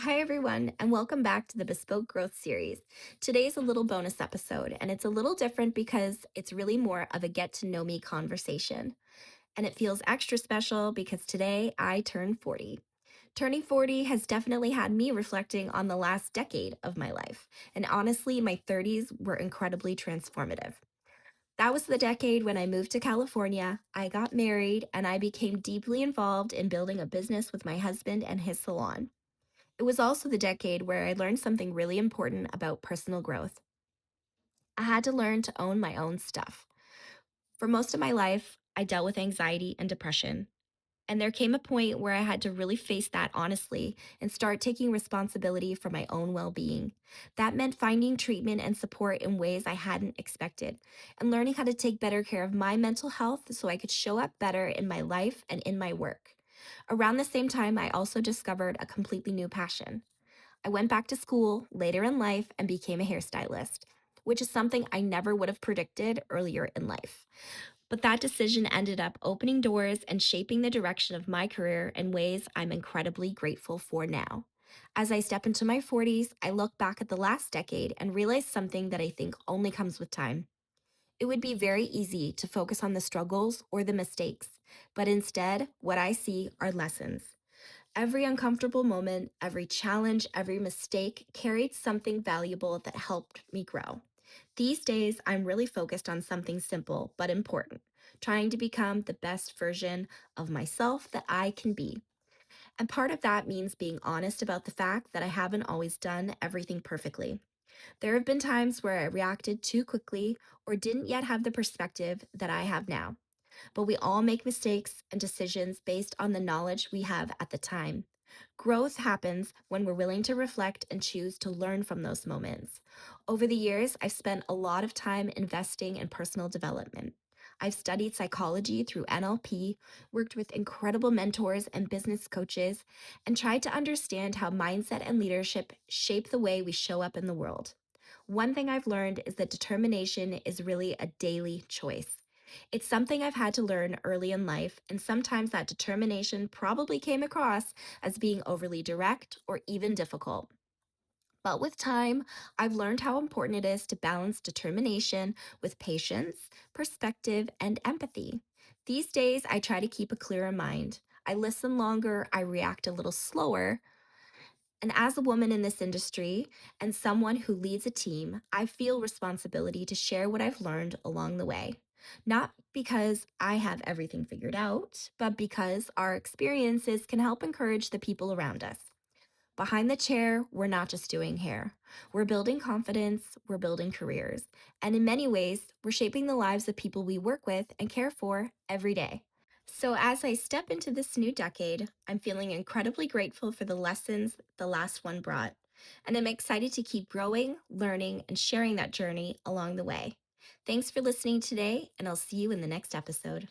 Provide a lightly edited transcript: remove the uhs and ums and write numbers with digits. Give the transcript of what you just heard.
Hi, everyone, and welcome back to the Bespoke Growth Series. Today's a little bonus episode, and it's a little different because it's really more of a get to know me conversation. And it feels extra special because today I turn 40. Turning 40 has definitely had me reflecting on the last decade of my life. And honestly, my 30s were incredibly transformative. That was the decade when I moved to California, I got married, and I became deeply involved in building a business with my husband and his salon. It was also the decade where I learned something really important about personal growth. I had to learn to own my own stuff. For most of my life, I dealt with anxiety and depression. And there came a point where I had to really face that honestly and start taking responsibility for my own well being. That meant finding treatment and support in ways I hadn't expected and learning how to take better care of my mental health so I could show up better in my life and in my work. Around the same time, I also discovered a completely new passion. I went back to school later in life and became a hairstylist, which is something I never would have predicted earlier in life. But that decision ended up opening doors and shaping the direction of my career in ways I'm incredibly grateful for now. As I step into my 40s, I look back at the last decade and realize something that I think only comes with time. It would be very easy to focus on the struggles or the mistakes, but instead, what I see are lessons. Every uncomfortable moment, every challenge, every mistake carried something valuable that helped me grow. These days, I'm really focused on something simple but important, trying to become the best version of myself that I can be. And part of that means being honest about the fact that I haven't always done everything perfectly. There have been times where I reacted too quickly or didn't yet have the perspective that I have now. But we all make mistakes and decisions based on the knowledge we have at the time. Growth happens when we're willing to reflect and choose to learn from those moments. Over the years, I've spent a lot of time investing in personal development. I've studied psychology through NLP, worked with incredible mentors and business coaches, and tried to understand how mindset and leadership shape the way we show up in the world. One thing I've learned is that determination is really a daily choice. It's something I've had to learn early in life, and sometimes that determination probably came across as being overly direct or even difficult. But with time, I've learned how important it is to balance determination with patience, perspective, and empathy. These days, I try to keep a clearer mind. I listen longer, I react a little slower, and as a woman in this industry and someone who leads a team, I feel responsibility to share what I've learned along the way. Not because I have everything figured out, but because our experiences can help encourage the people around us. Behind the chair, we're not just doing hair. We're building confidence, we're building careers, and in many ways, we're shaping the lives of people we work with and care for every day. So, as I step into this new decade, I'm feeling incredibly grateful for the lessons the last one brought. And I'm excited to keep growing, learning, and sharing that journey along the way. Thanks for listening today, and I'll see you in the next episode.